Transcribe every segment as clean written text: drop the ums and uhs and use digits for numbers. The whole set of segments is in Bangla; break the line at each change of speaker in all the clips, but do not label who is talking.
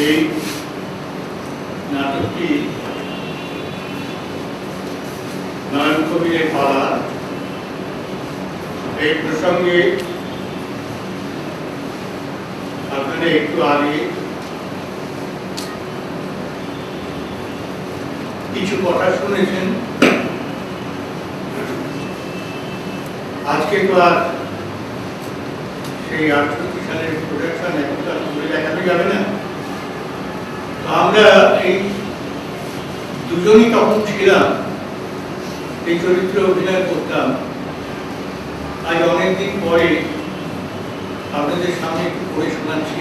এই নাটকটি নয়ন কবিরের পালা। এই প্রসঙ্গে আপনারা একটু আগে কিছু কথা শুনেছেন। আজকে তো আর সেই 68 সালের প্রোডাকশন এখন তো আর ঘুরে দেখানো যাবে না। তো আমরা এই দুজনই তখন ছিলাম, এই চরিত্রে অভিনয় করতাম। আজ অনেকদিন পরে আপনাদের সামনে একটু পড়ে শোনাচ্ছি।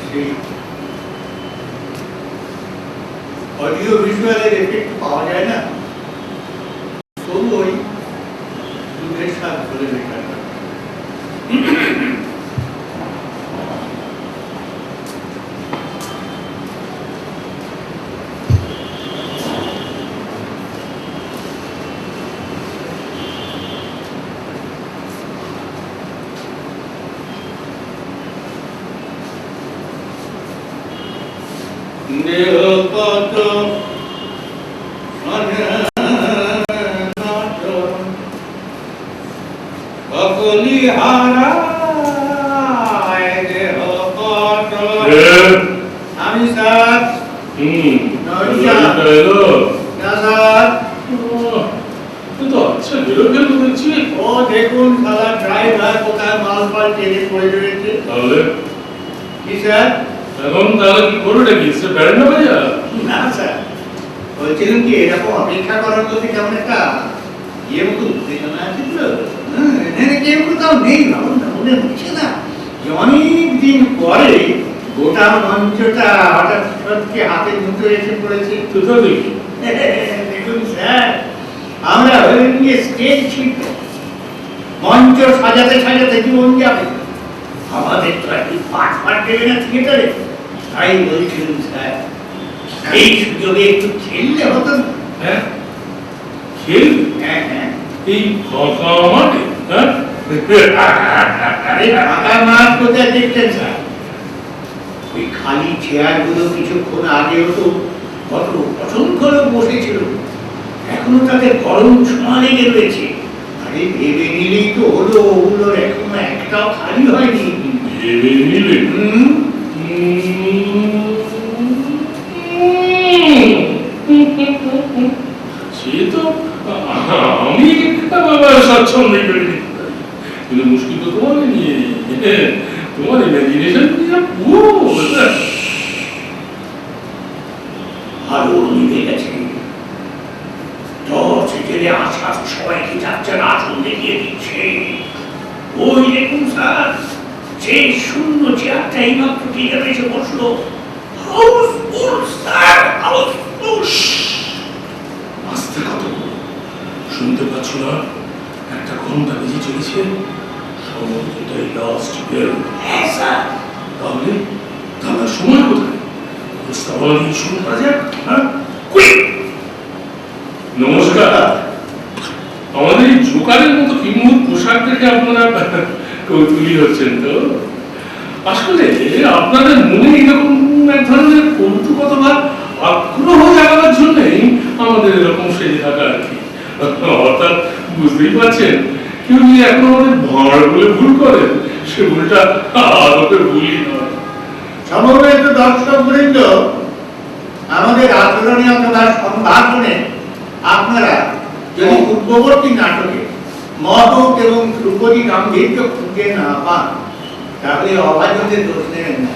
সেই অডিও ভিজুয়ালের এফেক্ট পাওয়া যায় না, তবু ওই দুধের স্বাদ ধরে লেখা। দেখুন সারা ড্রাইভার কোথায় মাল পাল টেনে পড়ে রয়েছে। তাহলে কি স্যার এখন তাহলে কি করবে কি স্যার? বেড়ান না ভাইয়া? না স্যার, বলছিলাম কি এরকম অপেক্ষা করার মধ্যে কেমন একটা ইয়ে মতো উত্তেজনা আছে তো। এখানে কেউ কোথাও নেই, মনে হচ্ছে না যে অনেক দিন পরে গোটা মঞ্চটা হঠাৎ সত্যি হাতের মুঠো এসে পড়েছে। দেখুন স্যার, আমরা হয়ে নিয়ে স্টেজ শিল্প, মঞ্চ সাজাতে সাজাতে জীবন যাবে। আমাদের তো একটি পাঠ পাঠ দেবে না থিয়েটারে। তাই বলছিলাম স্যার, এই সুযোগে একটু খেললে হতো না? হ্যাঁ খেল? হ্যাঁ হ্যাঁ, এই ফাঁকা মাঠে। হ্যাঁ ফাঁকা মাঠ কোথায় দেখছেন স্যার? ওই খালি চেয়ার গুলো কিছুক্ষণ আগেও তো কত অসংখ্য লোক বসেছিল, এখনো তাদের গরম ছোঁয়া লেগে রয়েছে। আরে ভেবে নিলেই তো হলো, ওগুলোর এখনো একটাও খালি হয়নি। ভেবে নিলে সে তো আমি স্বচ্ছন্দে করে দিতে পারি, কিন্তু মুশকিল তো তোমাকে নিয়ে, তোমার ইমাজিনেশন পুরো আরো নিভে গেছে। আশার সবাইকে যাচ্ছে আসন দেখিয়ে দিচ্ছে। ওই দেখুন স্যার, যে শূন্য চেয়ারটা এইমাত্র থিয়েটারে এসে বসলো, হাউসফুল স্যার, হাউসফুল। আস্তে কথা শুনতে পাচ্ছ না? একটা ঘন্টা বেজে চলেছে, সম্ভবত এটাই লাস্ট বেল। হ্যাঁ স্যার। তাহলে তাহলে সময় কোথায়? শুরু করা যাক। হ্যাঁ কুইক। নমস্কার। আমাদের এই জোকারের মতো কিংবদ পোশাক দেখে আপনারা কৌতূহলী হচ্ছেন তো? আসলে আপনাদের মনে এরকম এক ধরনের কৌতুকতা বা আগ্রহ জাগানোর জন্যই আমাদের এরকম সেজে থাকা আর কি। অর্থাৎ বুঝতেই পারছেন, কেউ যদি এখন আমাদের ভাঁড় বলে ভুল করেন, সে ভুলটা আদতে ভুলই নয়। সমবেত দর্শক বৃন্দ, আমাদের আচরণে অথবা সম্ভাষণে আপনারা যদি পূর্ববর্তী নাটকে মহৎ এবং ধ্রুপদী গাম্ভীর্য খুঁজে না পান, তাহলে অবাধ্যদের দোষ নেবেন না,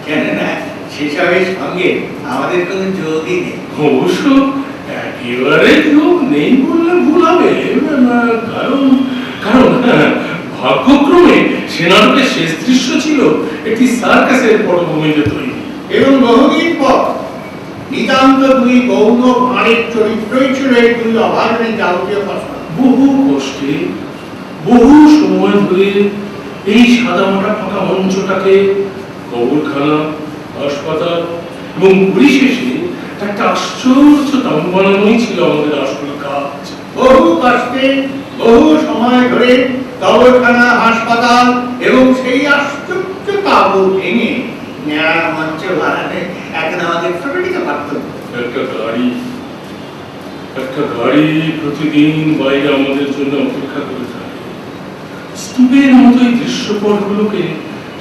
কেননা সেসবের সঙ্গে আমাদের কোনো যোগই নেই। অবশ্য একেবারে যোগ নেই বললে ভুল হবে, কারণ কারণ ভাগ্যক্রমে সে নাটকের শেষ দৃশ্য ছিল একটি সার্কাসের পটভূমিতে তৈরি, এবং বহুদিন পর নিতান্ত দুই গৌণ ভাঁড়ের চরিত্রই ছিল এই দুই অভাবনের যাবতীয় কথা। বহু কষ্টে বহু সময় ধরে এই সাদামাটা ফাঁকা মঞ্চটাকে কবরখানা, হাসপাতাল এবং পরিশেষে একটা আশ্চর্য দাম বানানোই ছিল আমাদের আসল কাজ। বহু কষ্টে বহু সময় ধরে কবরখানা, হাসপাতাল এবং সেই আশ্চর্য
আবু ভেঙে নেড়া মঞ্চ বানাতে এখন আমাদের ছোট দিকে পারত।
একটা গাড়ি প্রতিদিন বাইরে আমাদের জন্য অপেক্ষা করে থাকে। স্তূপের মতো এই দৃশ্যপটগুলোকে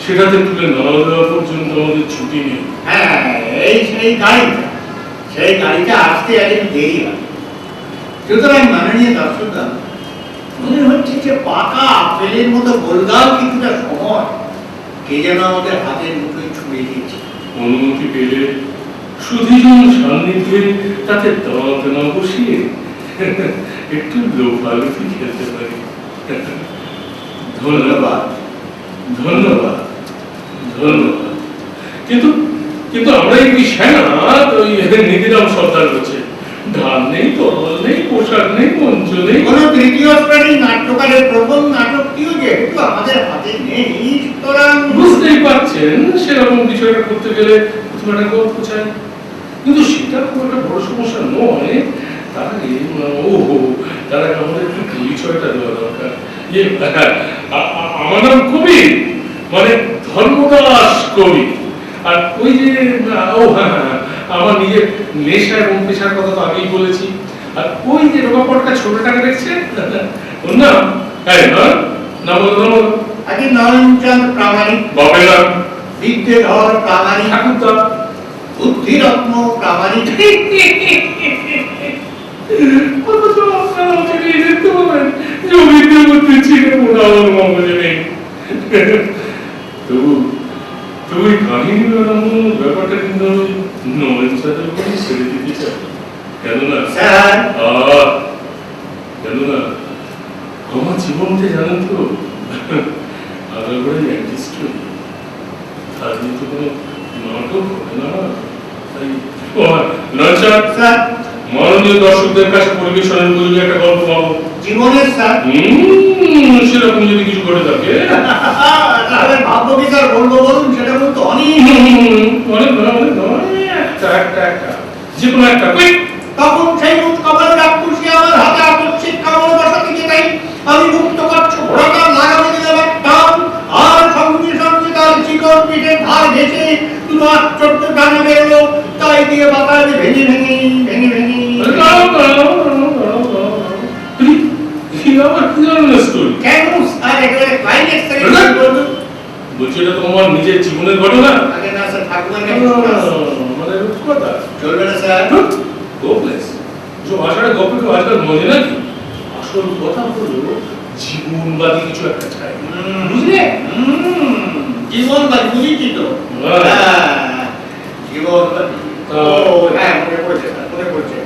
সেটাতে তুলে না দেওয়া পর্যন্ত আমাদের ছুটি নেই।
হ্যাঁ, এই সেই গাড়িটা আসতে একদিন দেরি হয়। সুতরাং মাননীয় দর্শকগণ, মনে হচ্ছে যে পাকা আপেলের মতো গোলগাল কিছুটা সময় কে যেন আমাদের হাতের মুঠোয় ছুঁড়ে দিয়েছে।
অনুমতি পেলে সুধীজন সান্নিধ্যে তাতে দাঁত না বসিয়ে একটু লোফালুফি খেলতে পারি। ধন্যবাদ, ধন্যবাদ, ধন্যবাদ। কিন্তু কিন্তু আমরা এই সেনা ওই নীতিরাম সর্দার হচ্ছে, ঢাল নেই, তরল নেই, পোশাক নেই, মঞ্চ নেই।
কোন তৃতীয় শ্রেণীর নাট্যকারের প্রথম নাটকটিও যেহেতু আমাদের হাতে নেই, সুতরাং
বুঝতেই পারছেন সেরকম কিছু একটা করতে গেলে প্রথমে একটা গল্প চাই। কিন্তু সেটা খুব একটা বড় সমস্যা নয়। তার আগে তার আগে আমাদের একটু পরিচয়টা দেওয়া দরকার। আমার নাম কবি, মানে ধর্মদাস কবি। আর ওই যে আমার নিজের নেশা এবং পেশার কথা তো আগেই বলেছি। আর ওই যে রোগাপটটা ছোটটাকে দেখছেন, ওর নাম নাম বলো।
আগে নয়নচন্দ প্রামাণিক,
বাপের নাম
বিদ্যেধর প্রামাণিক,
ঠাকুরদা
বুদ্ধিরত্ন প্রামাণিক।
অথচ আপনারা আমাকে দেখতে পাবেন জমিতে মধ্যে ছিঁড়ে মোড়ানোর মঙ্গলে নেই। তবু এই কাহিনী বানানোর ব্যাপারটা কিন্তু আমি নয়ন স্যারের উপরে ছেড়ে দিতে চাই। কেননা আমার জীবনকে জানেন তো আলাদা একটি স্টোরি, তার কিন্তু কোনো নাটক হবে না। তাই মাননীয় দর্শকদের কাছে পরিবেশনের উপযোগী একটা গল্প পাবো
জীবনের স্যার।
সেরকম যদি কিছু ঘটে থাকে
তাহলে ভাববো কি স্যার, বলবো বলুন, সেটা বলতো অনেক
একটা যে কোনো একটা
তখন সেই উৎকবল ডাকুশি আমার হাতে আকস্মিক কামড় বসাতে যেতেই আমি মুক্ত কচ্ছ ঘোড়াটার লাগামে দিলাম এক টান, আর সঙ্গে সঙ্গে তার চিকন পিঠের ধার ঘেঁষে দুটো আশ্চর্য ডানা বেরোলো, তাই দিয়ে বাতাসে ভেঙে ভেঙে ভেঙে ভেঙে কেন স্যার একেবারে ক্লাইম্যাক্স থেকে বলুন।
বলছি এটা তোমার নিজের জীবনের ঘটনা?
আগে না স্যার, ঠাকুমার কাছে
মানে কথা
চলবে না স্যার।
গোপলেস যে ভাষাটা গল্প কেউ আজকাল মনে নাকি? আসল কথা হলো জীবনবাদী কিছু একটা চাই, বুঝলে?
জীবনবাদী বুঝেছি তো। জীবনবাদী হ্যাঁ, মনে পড়েছে স্যার, মনে পড়েছে।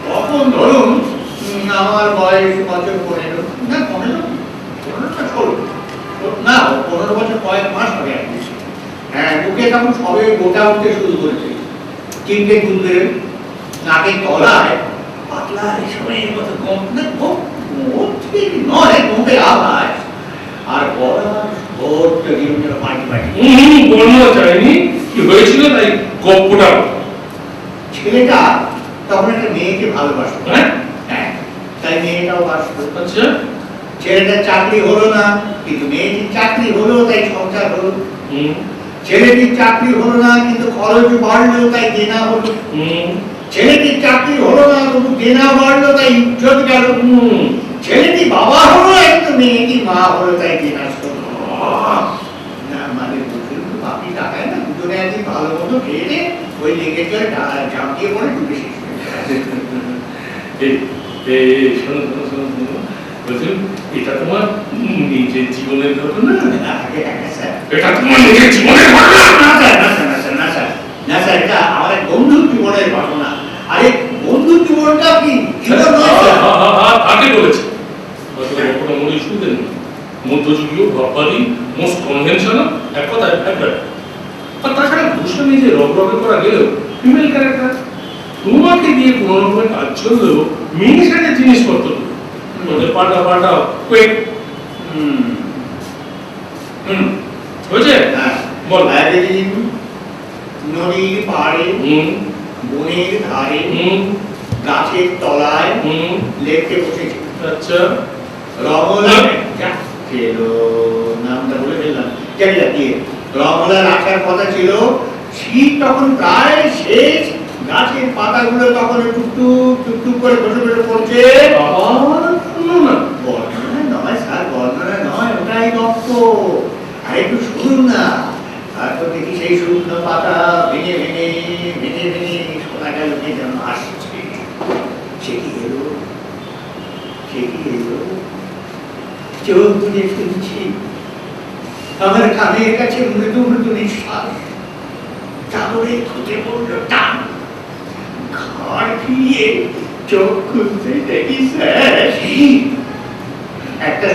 তখন ধরুন আমার বয়স 15 না 15 না 16 না 15 বছর কয়েক মাস হবে আর কি। হ্যাঁ, বুকে তখন সবে গোটা উঠতে শুরু করেছে, চিনতে গুনতে নাকের তলায় পাতলা রেশমের মতো নয় গোপে আওয়াজ, আর ভোরটা জীবনের পানি পানি
বর্ণনা চাইনি কি হয়েছিল তাই গল্পটা।
ছেলেটা তখন একটা মেয়েকে ভালোবাসতো, হ্যাঁ, তাই মেয়েটাও বাসতো।
আচ্ছা,
ছেলেটার চাকরি হলো না, কিন্তু মেয়েটির চাকরি হলো, তাই সংসার হলো। ছেলেটির চাকরি হলো না, কিন্তু খরচ বাড়লো, তাই দেনা হলো। ছেলেটির চাকরি হলো না, কিন্তু দেনা বাড়লো, তাই ইজ্জত গেল। ছেলেটি বাবা হলো, কিন্তু মেয়েটি মা হলো, তাই দেনা হলো। না মানে বুঝলেন তো, বাপি টাকায় না দুজনে একদিন ভালো মতো খেয়ে ওই লেগে চলে ঝাঁপিয়ে পড়ে ডুবে শেষ হয়ে
এটা তোমার নিজের জীবনের ঘটনা?
এটা তোমার নিজের জীবনের ঘটনা? না স্যার, এটা আমার এক বন্ধুর জীবনের ঘটনা। আরে বন্ধুর জীবনটা কি
আগে বলেছে গল্পটা মনে শুনতেন, মধ্যযুগীয় ভাববাদী, মোস্ট কনভেনশনাল, এক কথায় একবার। আর তাছাড়া ভূষণে যে রগরগে করা গেলেও ফিমেল ক্যারেক্টার, তোমাকে দিয়ে কোনো রকমের কাজ চললেও মেয়ে সাথে জিনিসপত্র ওদের পাল্টা পাল্টা কুইক হয়েছে। বল।
নদীর পাড়ে, বনের ধারে, গাছের তলায় লেখতে বসেছে।
আচ্ছা,
রমলা নামটা বলে ফেললাম। জানি না কি রমলার আসার কথা ছিল, শীত তখন প্রায় শেষ, গাছের পাতাগুলো তখন টুকটুক টুকটুক করে বসে বসে পড়ছে। বর্ণনা নয় স্যার, বর্ণনা নয়, ওটাই গল্প। আর একটু শুনুন না। তারপর দেখি সেই শুকনো পাতা ভেঙে ভেঙে ভেঙে ভেঙে শোনা গেল কে যেন আসছে। সে কি এলো, সে কি এলো, চোখ বুঝে শুনছি আমার কানের কাছে মৃদু মৃদু নিঃশ্বাস, তারপরে খুঁজে পড়লো টান। ঘর ফিরিয়ে চোখ খুলতে দেখি স্যার একটা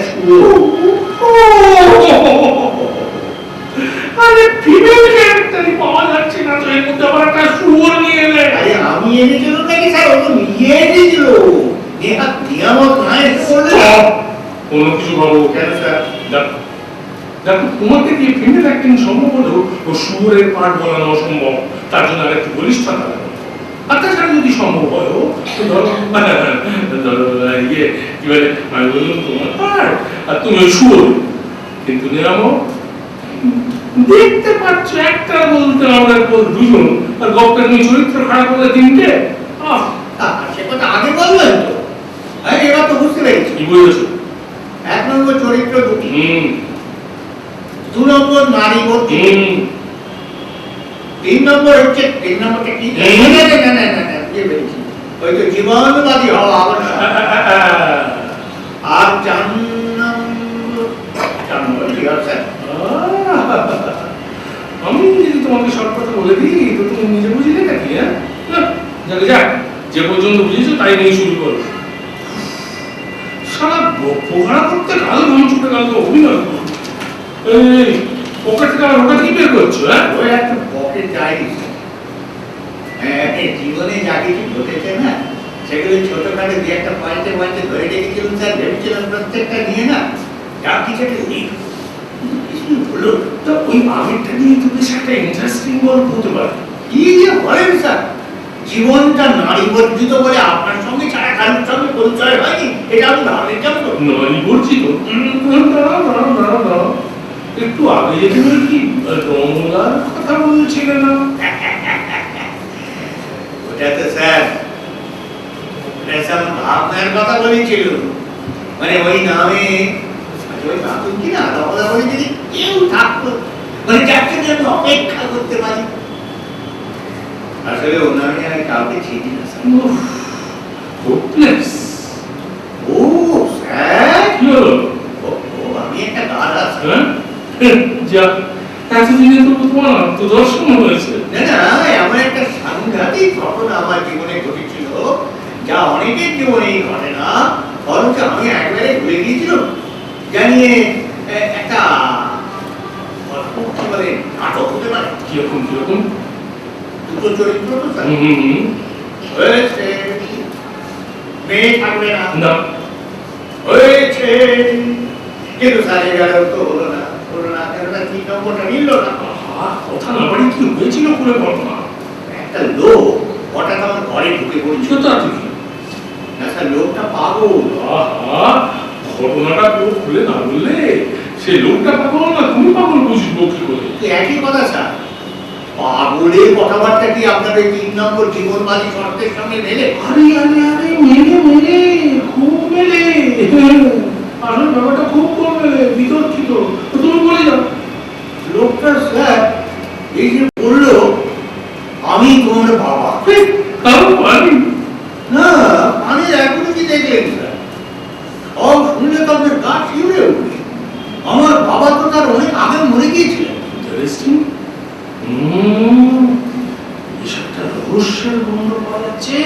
আরে ফিমেল ক্যারেক্টারই পাওয়া যাচ্ছে না তো, এর মধ্যে আবার একটা শুয়োর নিয়ে এলে।
আরে আমি এনেছিল নাকি স্যার, ও তো নিয়ে এনেছিল। নেহাত নিয়ামত না এসে বললে
কোনো কিছু ভাবো
কেন স্যার?
দেখো তোমাকে দিয়ে ফিমেল অ্যাক্টিং সম্ভব হলেও ও শুয়োরের পাঠ বলানো অসম্ভব, তার জন্য আর একটু বলিষ্ঠতা লাগে। আর তাছাড়া যদি সম্ভব হয় তো ধরো ইয়ে কি বলে, আমি বললাম তোমার পাঠ আর তুমি শুয়োর, কিন্তু নিয়ামক দেখতে পাচ্ছ একটা বলতে আমরা দুজন, আর গপ্পে তুমি চরিত্র খারাপ হলে তিনটে।
সে কথা আগে বলবেন তো। এবার তো বুঝতে পেরেছি।
কি বুঝেছো?
1 নম্বর চরিত্র দুটি, 2 নম্বর নারী ভর্তি, 3 নম্বর হচ্ছে 3 নম্বরটা কি? না বুঝে পেরেছি, ওই তো জীবনবাদী হওয়া আবশ্যক। আর 4 নম্বর কি আছে?
আমি যদি তোমাকে সব কথা বলে দিই তো তুমি নিজে বুঝলে নাকি? হ্যাঁ যাকে যাক, যে পর্যন্ত বুঝেছো তাই নিয়ে শুরু করো। সারা পোকারা করতে কাল ঘাম ছুটে গেল, অভিনয় করো। এই পকেট থেকে আমার ওটা কি বের করছো? হ্যাঁ
ওই একটা পকেট ডায়েরি। জীবনে যা কিছু ঘটেছে না, সেগুলো ছোটখাটো দিয়ে একটা পয়েন্টে পয়েন্টে ধরে রেখেছিলাম স্যার, ভেবেছিলাম প্রত্যেকটা নিয়ে না যা কিছু একটা লিখ হলো।
তো ওই আগেরটা নিয়ে তুমি একটা ইন্টারেস্টিং গল্প হতে পারে।
কি যে বলেন স্যার, জীবনটা নারী বর্জিত বলে আপনার সঙ্গে ছাড়া কারোর সঙ্গে পরিচয় হয়নি, এটা আমি ভাবলে কেমন?
নারী বর্জিত? দাঁড়াও, একটু আগে যে তুমি কি রমলার কথা বলছিলে না?
ওটা তো স্যার ভাবনার কথা বলেছিল, মানে ওই নামে ওই ভাবুন কি না রমলা বলে যদি কেউ থাকতো, মানে যাকে আমি অপেক্ষা করতে পারি। আসলে ওর নামে আমি কাউকে চিনি না স্যার।
হোপলেস।
ও স্যার,
কি হলো?
আমি একটা গাধা স্যার।
যা এতদিনে তো তোমার আত্মদর্শন হয়েছে।
না এমন একটা সাংঘাতিক ঘটনা আমার জীবনে ঘটেছিল, যা অনেকের জীবনেই ঘটে না, বরঞ্চ আমি একবারে ভুলে গিয়েছিলাম। জানিয়ে একটা কি বলে নাটক হতে পারে।
কিরকম কিরকম?
দুটো চরিত্র তো স্যার হয়েছে, মেয়ে থাকবে না হয়েছে, কিন্তু স্যার এগারো তো হলো না, কেননা 3 নম্বরটা মিলল না।
কথা না বাড়ি কি হয়েছিল বলে বলো না।
একটা লোক হঠাৎ আমার ঘরে ঢুকে পড়েছিল।
তা তুমি
না স্যার, লোকটা পাগল।
ঘটনাটা কেউ খুলে না বললে সে লোকটা পাগল না তুমি পাগল বুঝবো কি করে?
একই কথা স্যার, পাগলের কথাবার্তা কি আপনার ওই 3 নম্বর জীবনবাদী শর্তের সঙ্গে মেলে?
আরে মেলে খুব মেলে। আসলে ব্যাপারটা খুব কম মেলে, বিতর্কিত। তুমি বলে যাও।
লোকটা স্যার এই যে বললো আমি তোমার বাবা,
কারণ পারি
না আমি এখনো কি দেখলেন স্যার, সব শুনলে তো আপনার গা শিউরে উঠবে। আমার বাবা তো তার অনেক আগে মরে গিয়েছিলেন।
ইন্টারেস্টিং। এসবটা রহস্যের গন্ধ পাওয়া যাচ্ছে।